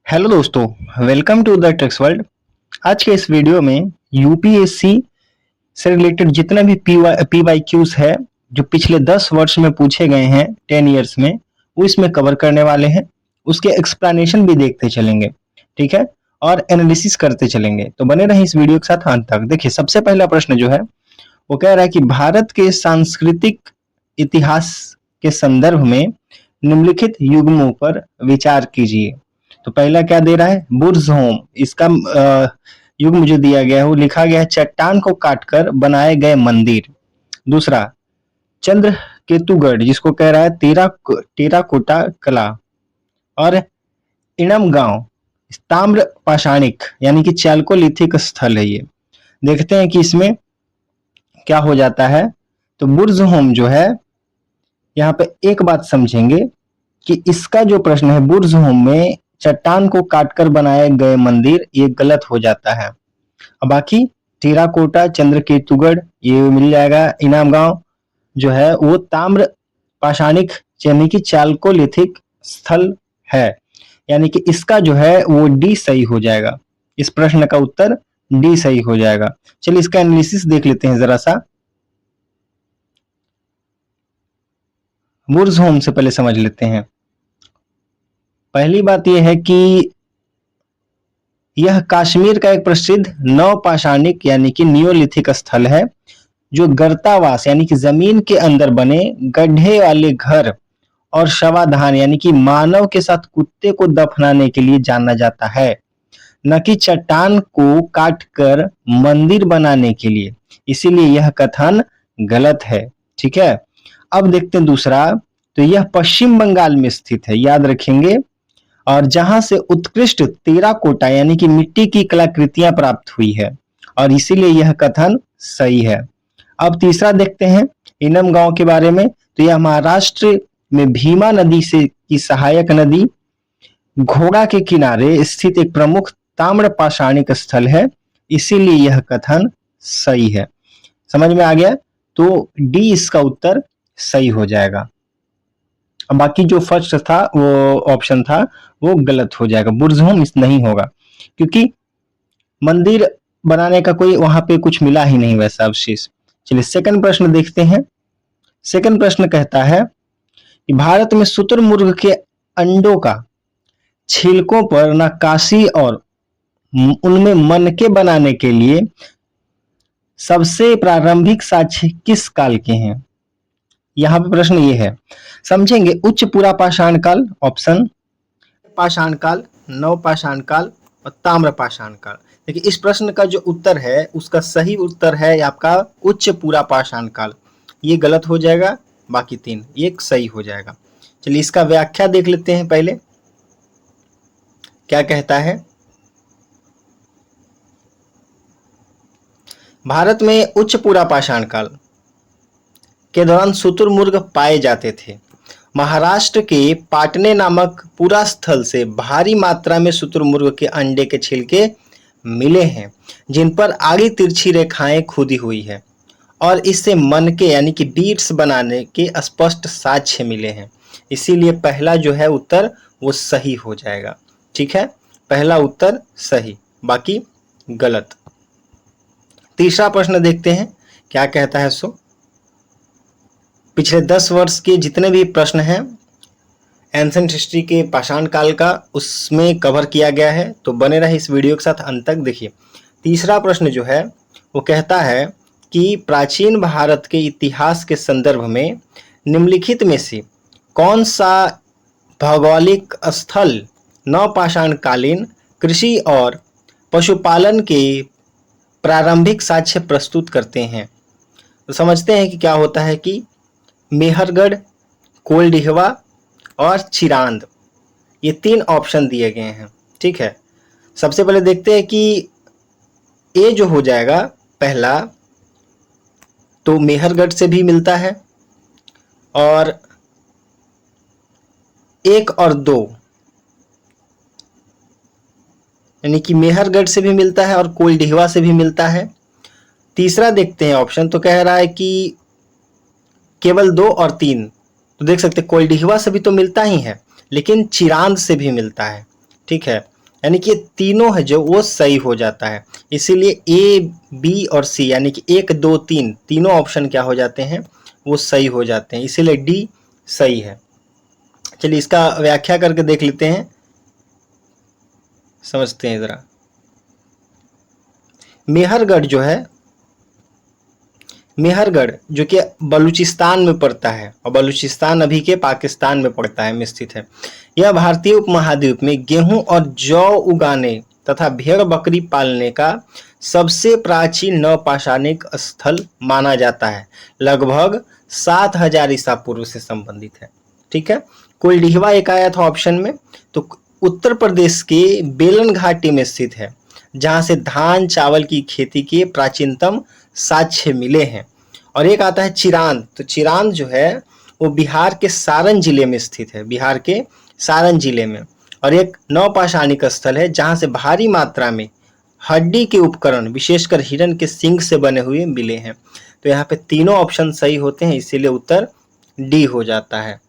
Hello दोस्तों, welcome to the tricks world. आज के इस वीडियो में यूपीएससी से रिलेटेड जितने भी पीवाईक्यूज है जो पिछले 10 वर्ष में पूछे गए हैं 10 इयर्स में, वो इसमें कवर करने वाले हैं। उसके एक्सप्लेनेशन भी देखते चलेंगे, ठीक है, और एनालिसिस करते चलेंगे। तो बने रहें इस वीडियो के साथ अंत तक। देखिए, सबसे पहला प्रश्न जो है वो कह रहा है कि भारत के सांस्कृतिक इतिहास के संदर्भ में निम्नलिखित युग्मों पर विचार कीजिए। तो पहला क्या दे रहा है, बुर्ज होम। इसका युग्म जो दिया गया है वो लिखा गया है चट्टान को काटकर बनाए गए मंदिर। दूसरा, चंद्र केतुगढ़, जिसको कह रहा है टेराकोटा कला। और इणम गांव ताम्र पाषाणिक यानी कि चालकोलिथिक स्थल है। ये देखते हैं कि इसमें क्या हो जाता है। तो बुर्ज होम जो है, यहाँ पे एक बात समझेंगे कि इसका जो प्रश्न है बुर्ज होम में चट्टान को काटकर बनाए गए मंदिर, ये गलत हो जाता है। अब बाकी टेराकोटा, चंद्रकेतुगढ़ ये मिल जाएगा। इनाम गांव जो है वो ताम्र पाषाणिक यानी कि चालकोलिथिक स्थल है, यानी कि इसका जो है वो डी सही हो जाएगा। इस प्रश्न का उत्तर डी सही हो जाएगा। चलिए इसका एनालिसिस देख लेते हैं जरा सा। बुर्ज होम से पहले समझ लेते हैं। पहली बात यह है कि यह कश्मीर का एक प्रसिद्ध नवपाषाणिक यानी कि नियोलिथिक स्थल है, जो गर्तावास यानी कि जमीन के अंदर बने गड्ढे वाले घर और शवाधान यानी कि मानव के साथ कुत्ते को दफनाने के लिए जाना जाता है, न कि चट्टान को काटकर मंदिर बनाने के लिए। इसीलिए यह कथन गलत है। ठीक है, अब देखते हैं दूसरा। तो यह पश्चिम बंगाल में स्थित है, याद रखेंगे, और जहां से उत्कृष्ट टेराकोटा यानी कि मिट्टी की कलाकृतियां प्राप्त हुई है, और इसीलिए यह कथन सही है। अब तीसरा देखते हैं इनम गांव के बारे में। तो यह महाराष्ट्र में भीमा नदी से की सहायक नदी घोड़ा के किनारे स्थित एक प्रमुख ताम्र पाषाणिक स्थल है, इसीलिए यह कथन सही है। समझ में आ गया? तो डी इसका उत्तर सही हो जाएगा। बाकी जो फर्स्ट था वो ऑप्शन था वो गलत हो जाएगा। बुर्ज होम इस नहीं होगा, क्योंकि मंदिर बनाने का कोई वहां पे कुछ मिला ही नहीं वैसा अवशेष। चलिए सेकंड प्रश्न देखते हैं। सेकंड प्रश्न कहता है कि भारत में शुतुरमुर्ग के अंडों का छिलकों पर नक्काशी और उनमें मनके बनाने के लिए सबसे प्रारंभिक साक्ष्य किस काल के हैं? यहाँ पे प्रश्न ये है, समझेंगे। उच्च पुरा पाषाण काल ऑप्शन, पाषाण काल, नव पाषाण काल और ताम्र पाषाण काल। देखिए इस प्रश्न का जो उत्तर है उसका सही उत्तर है आपका उच्च पुरा पाषाण काल। ये गलत हो जाएगा, बाकी तीन ये सही हो जाएगा। चलिए इसका व्याख्या देख लेते हैं पहले क्या कहता है। भारत में उच्च पुरा पाषाण काल के दौरान शुतुरमुर्ग पाए जाते थे। महाराष्ट्र के पाटने नामक पुरा स्थल से भारी मात्रा में शुतुरमुर्ग के अंडे के छिलके मिले हैं, जिन पर आड़ी तिरछी रेखाएं खुदी हुई है, और इससे मनके यानी कि डीट्स बनाने के स्पष्ट साक्ष्य मिले हैं। इसीलिए पहला जो है उत्तर वो सही हो जाएगा। ठीक है, पहला उत्तर सही, बाकी गलत। तीसरा प्रश्न देखते हैं क्या कहता है। सो पिछले 10 वर्ष के जितने भी प्रश्न हैं एंसेंट हिस्ट्री के पाषाण काल का, उसमें कवर किया गया है। तो बने रहे इस वीडियो के साथ अंत तक। देखिए तीसरा प्रश्न जो है वो कहता है कि प्राचीन भारत के इतिहास के संदर्भ में निम्नलिखित में से कौन सा भौगोलिक स्थल नवपाषाण कालीन कृषि और पशुपालन के प्रारंभिक साक्ष्य प्रस्तुत करते हैं? तो समझते हैं कि क्या होता है कि मेहरगढ़, कोलडिहवा और चिरांद, ये तीन ऑप्शन दिए गए हैं। ठीक है, सबसे पहले देखते हैं कि ए जो हो जाएगा पहला, तो मेहरगढ़ से भी मिलता है, और 1 और 2 यानी कि मेहरगढ़ से भी मिलता है और कोलडिहवा से भी मिलता है। तीसरा देखते हैं ऑप्शन, तो कह रहा है कि केवल 2 और 3। तो देख सकते कोलडिहवा से भी तो मिलता ही है, लेकिन चिरांद से भी मिलता है। ठीक है, यानी कि ये तीनों है जो वो सही हो जाता है। इसीलिए ए, बी और सी यानी कि 1, 2, 3 तीनों ऑप्शन क्या हो जाते हैं, वो सही हो जाते हैं, इसीलिए डी सही है। चलिए इसका व्याख्या करके देख लेते हैं, समझते हैं जरा। मेहरगढ़ जो है, मेहरगढ़ जो कि बलूचिस्तान में पड़ता है और बलूचिस्तान अभी के पाकिस्तान में पड़ता है, में स्थित है। यह भारतीय उपमहाद्वीप में गेहूं और जौ उगाने तथा भेड़ बकरी पालने का सबसे प्राचीन नवपाषाणिक स्थल माना जाता है। लगभग 7000 ईसा पूर्व से संबंधित है। ठीक है, कोल्डिहवा एक आया था ऑप्शन में, तो उत्तर प्रदेश के बेलन घाटी में स्थित है, जहां से धान चावल की खेती के प्राचीनतम साक्ष्य मिले हैं। और एक आता है चिरांद, तो चिरांद जो है वो बिहार के सारण जिले में स्थित है, बिहार के सारण जिले में। और एक नवपाषाणिक स्थल है जहां से भारी मात्रा में हड्डी के उपकरण विशेषकर हिरण के सींग से बने हुए मिले हैं। तो यहाँ पे तीनों ऑप्शन सही होते हैं, इसीलिए उत्तर डी हो जाता है।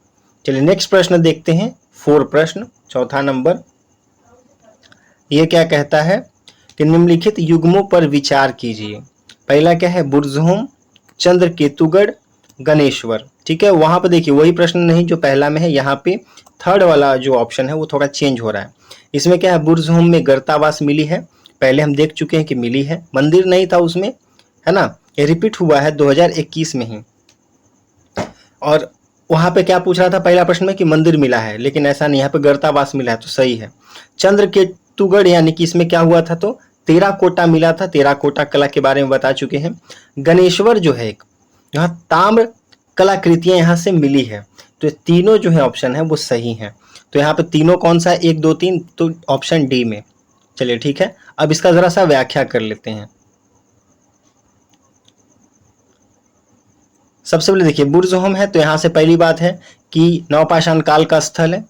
चलिए नेक्स्ट प्रश्न देखते हैं, 4 प्रश्न, चौथा नंबर। ये क्या कहता है कि निम्नलिखित युग्मों पर विचार कीजिए। पहला क्या है, बुर्जहोम, चंद्रकेतुगढ़, गणेश्वर। ठीक है, वहां पर देखिए वही प्रश्न नहीं जो पहला में है, यहाँ पे थर्ड वाला जो ऑप्शन है वो थोड़ा चेंज हो रहा है। इसमें क्या है, बुर्जहोम में गर्तावास मिली है, पहले हम देख चुके हैं कि मिली है, मंदिर नहीं था उसमें, है ना, ये रिपीट हुआ है 2021 में ही। और वहां पे क्या पूछ रहा था पहला प्रश्न में कि मंदिर मिला है, लेकिन ऐसा नहीं, यहाँ पे गर्तावास मिला है, तो सही है। चंद्रकेतुगढ़ यानी कि इसमें क्या हुआ था, तो टेराकोटा मिला था, टेराकोटा कला के बारे में बता चुके हैं। गणेश्वर जो है एक, यहाँ ताम्र कलाकृतियां यहाँ से मिली है, तो तीनों जो है ऑप्शन है वो सही है। तो यहाँ पे तीनों कौन सा है, 1, 2, 3, तो ऑप्शन डी में। चलिए ठीक है, अब इसका जरा सा व्याख्या कर लेते हैं। सबसे पहले देखिए बुर्जहोम है, तो यहाँ से पहली बात है कि नवपाषाण काल का स्थल है।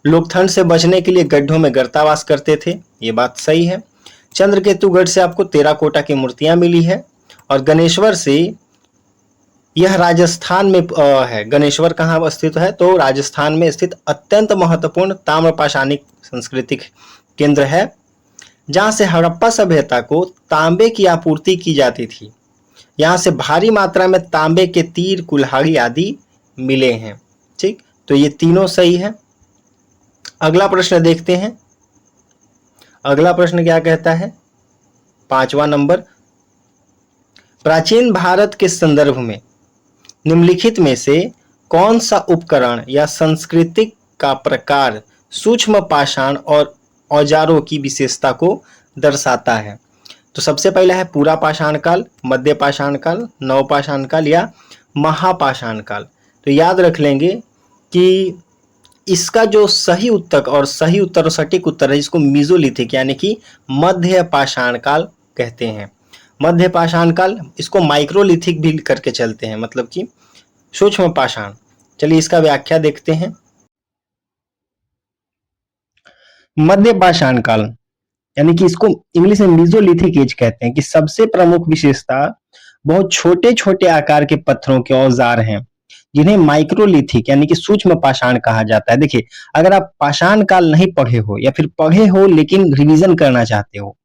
लोग ठंड से बचने के लिए गड्ढों में गर्तावास करते थे, ये बात सही है। चंद्रकेतुगढ़ से आपको टेराकोटा की मूर्तियां मिली है। और गणेश्वर से, यह राजस्थान में है। गणेश्वर कहाँ स्थित है, तो राजस्थान में स्थित अत्यंत महत्वपूर्ण ताम्रपाषाणिक सांस्कृतिक केंद्र है, जहां से हड़प्पा सभ्यता को तांबे की आपूर्ति की जाती थी। यहाँ से भारी मात्रा में तांबे के तीर, कुल्हाड़ी आदि मिले हैं। ठीक, तो ये तीनों सही है। अगला प्रश्न देखते हैं। अगला प्रश्न क्या कहता है, 5वां नंबर। प्राचीन भारत के संदर्भ में निम्नलिखित में से कौन सा उपकरण या सांस्कृतिक का प्रकार सूक्ष्म पाषाण और औजारों की विशेषता को दर्शाता है। तो सबसे पहला है पूरा पाषाण काल, मध्य पाषाण काल, नवपाषाण काल या महापाषाण काल। तो याद रख लेंगे कि इसका जो सही उत्तर और सटीक उत्तर है, इसको मीजोलिथिक यानी कि मध्य पाषाण काल कहते हैं। मध्य पाषाण काल, इसको माइक्रोलिथिक भी करके चलते हैं, मतलब कि सूक्ष्म पाषाण। चलिए इसका व्याख्या देखते हैं। मध्य पाषाण काल यानी कि इसको इंग्लिश में मीजोलिथिक एज कहते हैं, कि सबसे प्रमुख विशेषता बहुत छोटे छोटे आकार के पत्थरों के औजार हैं, जिन्हें माइक्रोलिथिक यानी कि सूक्ष्म पाषाण कहा जाता है। देखिए, अगर आप पाषाण काल नहीं पढ़े हो या फिर पढ़े हो लेकिन रिवीजन करना चाहते हो,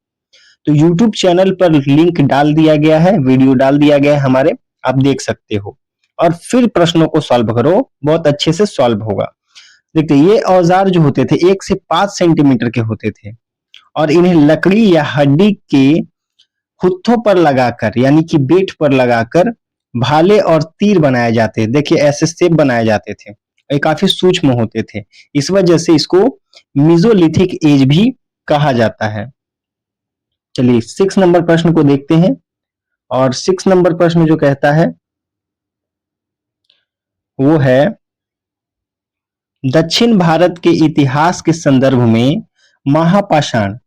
तो यूट्यूब चैनल पर लिंक डाल दिया गया है, वीडियो डाल दिया गया है हमारे, आप देख सकते हो और फिर प्रश्नों को सॉल्व करो, बहुत अच्छे से सॉल्व होगा। देखिए ये औजार जो होते थे 1 से 5 सेंटीमीटर के होते थे और इन्हें लकड़ी या हड्डी के हुत्थों पर लगाकर यानी कि बेट पर लगाकर भाले और तीर बनाए जाते। देखिए ऐसे शेप बनाए जाते थे, ये काफी सूक्ष्म होते थे, इस वजह से इसको मीजोलिथिक एज भी कहा जाता है। चलिए 6 नंबर प्रश्न को देखते हैं। और 6 नंबर प्रश्न जो कहता है वो है, दक्षिण भारत के इतिहास के संदर्भ में महापाषाण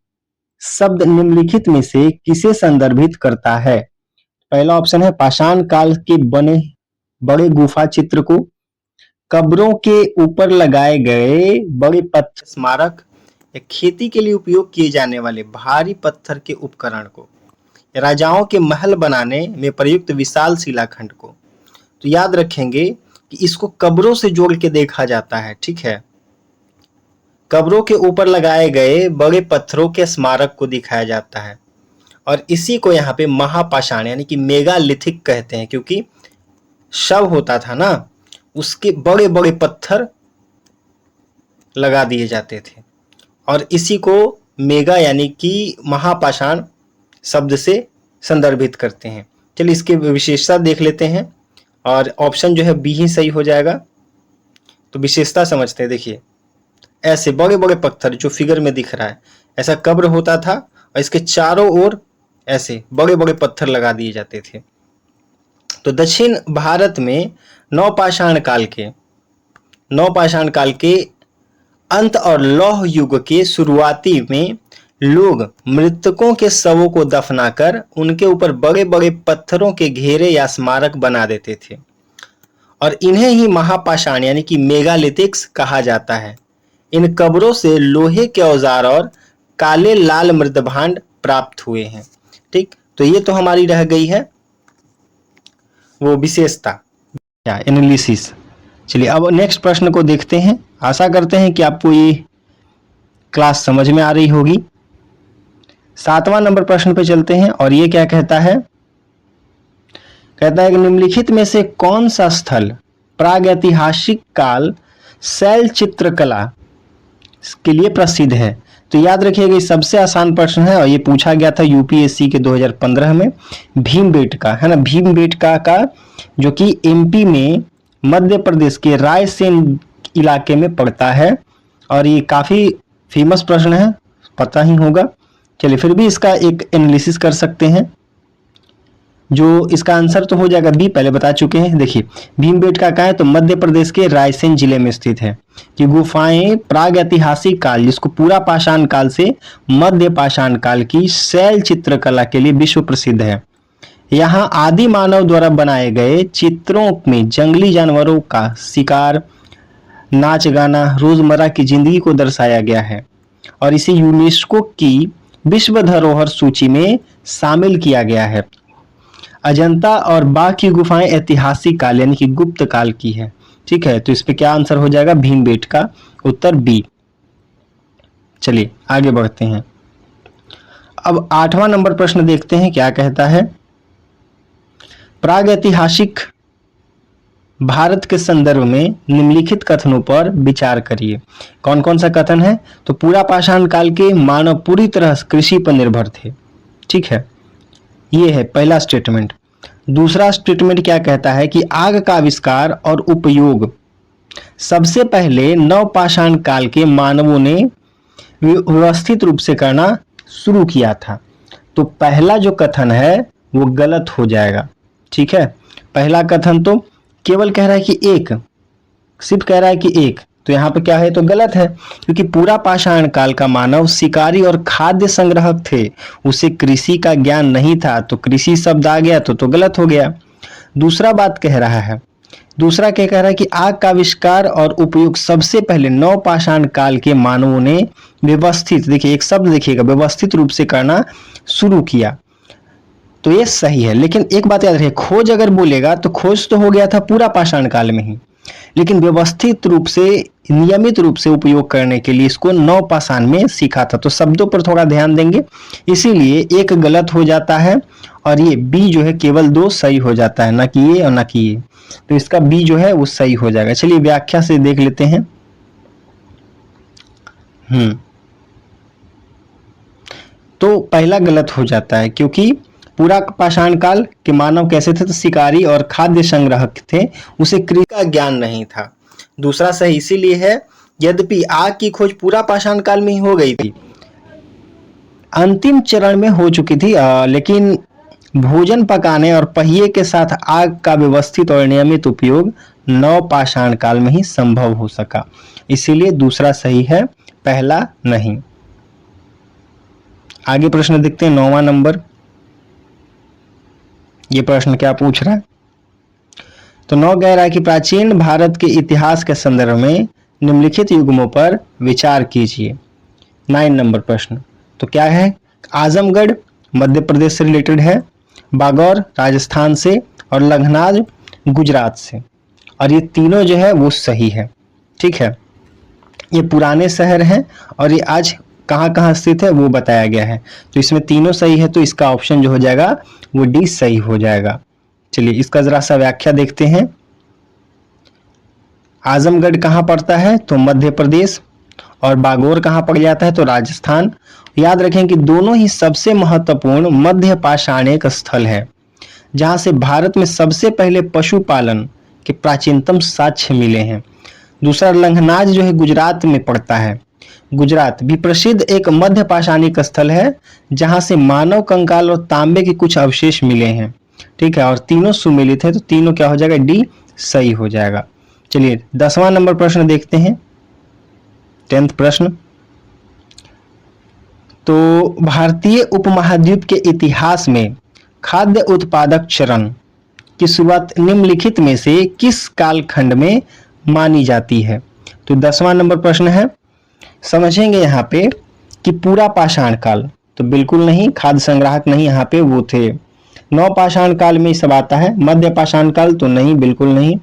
शब्द निम्नलिखित में से किसे संदर्भित करता है। पहला ऑप्शन है पाषाण काल के बने बड़े गुफा चित्र को, कब्रों के ऊपर लगाए गए बड़े पत्थर स्मारक, या खेती के लिए उपयोग किए जाने वाले भारी पत्थर के उपकरण को, राजाओं के महल बनाने में प्रयुक्त विशाल शिलाखंड को। तो याद रखेंगे कि इसको कब्रों से जोड़ के देखा जाता है, ठीक है। कब्रों के ऊपर लगाए गए बड़े पत्थरों के स्मारक को दिखाया जाता है और इसी को यहाँ पे महापाषाण यानी कि मेगालिथिक कहते हैं, क्योंकि शव होता था ना, उसके बड़े बड़े पत्थर लगा दिए जाते थे और इसी को मेगा यानी कि महापाषाण शब्द से संदर्भित करते हैं। चलिए इसकी विशेषता देख लेते हैं और ऑप्शन जो है बी ही सही हो जाएगा। तो विशेषता समझते हैं। देखिए ऐसे बड़े बड़े पत्थर जो फिगर में दिख रहा है, ऐसा कब्र होता था और इसके चारों ओर ऐसे बड़े बड़े पत्थर लगा दिए जाते थे। तो दक्षिण भारत में नवपाषाण काल के अंत और लौह युग के शुरुआती में लोग मृतकों के शवों को दफनाकर उनके ऊपर बड़े बड़े पत्थरों के घेरे या स्मारक बना देते थे और इन्हें ही महापाषाण यानी कि मेगालिथिक्स कहा जाता है। इन कब्रों से लोहे के औजार और काले लाल मृदभांड प्राप्त हुए हैं। ठीक, तो ये तो हमारी रह गई है वो विशेषता या एनालिसिस। चलिए अब नेक्स्ट प्रश्न को देखते हैं। आशा करते हैं कि आपको ये क्लास समझ में आ रही होगी। 7वां नंबर प्रश्न पे चलते हैं और ये क्या कहता है? कहता है कि निम्नलिखित में से कौन सा स्थल प्रागैतिहासिक काल शैल चित्रकला के लिए प्रसिद्ध है? तो याद रखिएगा ये सबसे आसान प्रश्न है और ये पूछा गया था यूपीएससी के 2015 में। भीमबेटका है ना, भीमबेटका का जो कि एमपी में मध्य प्रदेश के रायसेन इलाके में पड़ता है और ये काफी फेमस प्रश्न है, पता ही होगा। चलिए फिर भी इसका एक एनालिसिस कर सकते हैं। जो इसका आंसर तो हो जाएगा बी, पहले बता चुके हैं। देखिए भीमबेटका कहाँ है तो मध्य प्रदेश के रायसेन जिले में स्थित है। कि गुफाएं प्रागैतिहासिक काल जिसको पूरा पाषाण काल से मध्य पाषाण काल की शैल चित्रकला के लिए विश्व प्रसिद्ध है। यहाँ आदि मानव द्वारा बनाए गए चित्रों में जंगली जानवरों का शिकार, नाच गाना, रोजमर्रा की जिंदगी को दर्शाया गया है और इसे यूनेस्को की विश्व धरोहर सूची में शामिल किया गया है। अजंता और बाघ की गुफाएं ऐतिहासिक काल यानी कि गुप्त काल की है। ठीक है, तो इस पे क्या आंसर हो जाएगा? भीमबेटका, उत्तर बी। चलिए आगे बढ़ते हैं। अब 8वां नंबर प्रश्न देखते हैं क्या कहता है। प्रागैतिहासिक भारत के संदर्भ में निम्नलिखित कथनों पर विचार करिए। कौन कौन सा कथन है? तो पूरा पाषाण काल के मानव पूरी तरह कृषि पर निर्भर थे। ठीक है, ये है पहला स्टेटमेंट। दूसरा स्टेटमेंट क्या कहता है कि आग का आविष्कार और उपयोग सबसे पहले नवपाषाण काल के मानवों ने व्यवस्थित रूप से करना शुरू किया था। तो पहला जो कथन है वो गलत हो जाएगा। ठीक है, पहला कथन तो केवल कह रहा है कि एक, सिर्फ कह रहा है कि एक, तो यहाँ पे क्या है तो गलत है, क्योंकि पूरा पाषाण काल का मानव शिकारी और खाद्य संग्राहक थे, उसे कृषि का ज्ञान नहीं था, तो कृषि शब्द आ गया तो गलत हो गया। दूसरा बात कह रहा है, दूसरा क्या कह रहा है कि आग का आविष्कार और उपयोग सबसे पहले नवपाषाण काल के मानवों ने व्यवस्थित, देखिए एक शब्द देखिएगा, व्यवस्थित रूप से करना शुरू किया, तो ये सही है। लेकिन एक बात याद रखिए, खोज अगर बोलेगा तो खोज तो हो गया था पूरा पाषाण काल में ही, लेकिन व्यवस्थित रूप से नियमित रूप से उपयोग करने के लिए इसको नवपाषाण में सीखा था। तो शब्दों पर थोड़ा ध्यान देंगे, इसीलिए एक गलत हो जाता है और ये बी जो है केवल 2 सही हो जाता है, ना कि ये और ना कि ये, तो इसका बी जो है वो सही हो जाएगा। चलिए व्याख्या से देख लेते हैं। तो पहला गलत हो जाता है क्योंकि पूरा पाषाण काल के मानव कैसे थे तो शिकारी और खाद्य संग्राहक थे, उसे कृषि का ज्ञान नहीं था। दूसरा सही इसीलिए है, यद्यपि आग की खोज पूरा पाषाण काल में ही हो गई थी, अंतिम चरण में हो चुकी थी, लेकिन भोजन पकाने और पहिए के साथ आग का व्यवस्थित और नियमित उपयोग नवपाषाण काल में ही संभव हो सका, इसीलिए दूसरा सही है, पहला नहीं। आगे प्रश्न देखते हैं 9वां नंबर। ये प्रश्न क्या पूछ रहा है? तो 9 कह रहा है कि प्राचीन भारत के इतिहास के संदर्भ में निम्नलिखित युग्मों पर विचार कीजिए। 9 नंबर प्रश्न तो क्या है? आजमगढ़ मध्य प्रदेश से रिलेटेड है, बागौर राजस्थान से और लखनाज गुजरात से, और ये तीनों जो है वो सही है। ठीक है, ये पुराने शहर हैं और ये आज कहाँ कहाँ स्थित है वो बताया गया है। तो इसमें तीनों सही है, तो इसका ऑप्शन जो हो जाएगा वो डी सही हो जाएगा। चलिए इसका जरा सा व्याख्या देखते हैं। आजमगढ़ कहाँ पड़ता है, तो मध्य प्रदेश, और बागोर कहाँ पड़ जाता है, तो राजस्थान। याद रखें कि दोनों ही सबसे महत्वपूर्ण मध्य पाषाणिक स्थल है, जहां से भारत में सबसे पहले पशुपालन के प्राचीनतम साक्ष्य मिले हैं। दूसरा लंघनाज जो है गुजरात में पड़ता है। गुजरात भी प्रसिद्ध एक मध्य पाषाणिक स्थल है, जहां से मानव कंकाल और तांबे के कुछ अवशेष मिले हैं। ठीक है, और तीनों सुमेलित है, तो तीनों क्या हो जाएगा, डी सही हो जाएगा। चलिए 10वां नंबर प्रश्न देखते हैं, 10th प्रश्न। तो भारतीय उपमहाद्वीप के इतिहास में खाद्य उत्पादक चरण की शुरुआत निम्नलिखित में से किस कालखंड में मानी जाती है। तो 10वां नंबर प्रश्न है, समझेंगे यहाँ पे कि पूरा पाषाण काल, तो बिल्कुल नहीं, खाद्य संग्राहक नहीं, यहाँ पे वो थे। नव पाषाण काल में सब आता है, मध्य पाषाण काल तो नहीं, बिल्कुल नहीं,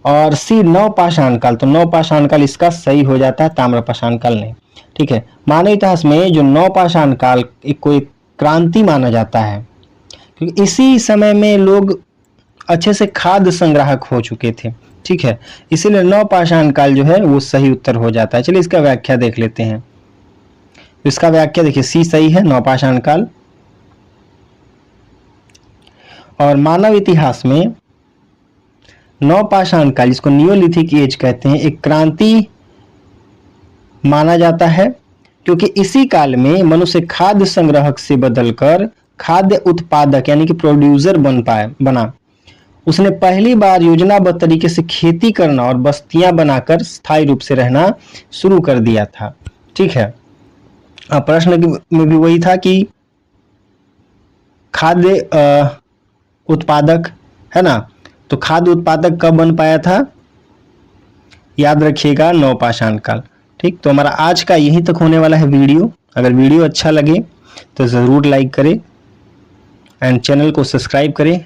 और सी नव पाषाण काल, तो नव पाषाण काल इसका सही हो जाता है, ताम्र पाषाण काल नहीं। ठीक है, मानव इतिहास में जो नव पाषाण काल कोई क्रांति माना जाता है, क्योंकि इसी समय में लोग अच्छे से खाद्य संग्राहक हो चुके थे। ठीक है, इसीलिए नव पाषाण काल जो है वो सही उत्तर हो जाता है। चलिए इसका व्याख्या देख लेते हैं। इसका व्याख्या देखिए, सी सही है, नव पाषाण काल। और मानव इतिहास में नव पाषाण काल, जिसको नियोलिथिक एज कहते हैं, एक क्रांति माना जाता है, क्योंकि इसी काल में मनुष्य खाद्य संग्राहक से बदलकर खाद्य उत्पादक यानी कि प्रोड्यूसर बना। उसने पहली बार योजनाबद्ध तरीके से खेती करना और बस्तियां बनाकर स्थायी रूप से रहना शुरू कर दिया था। ठीक है, अब प्रश्न में भी वही था कि खाद्य उत्पादक है ना, तो खाद्य उत्पादक कब बन पाया था, याद रखिएगा नव पाषाण काल। ठीक, तो हमारा आज का यहीं तक होने वाला है वीडियो। अगर वीडियो अच्छा लगे तो ज़रूर लाइक करें एंड चैनल को सब्सक्राइब करें।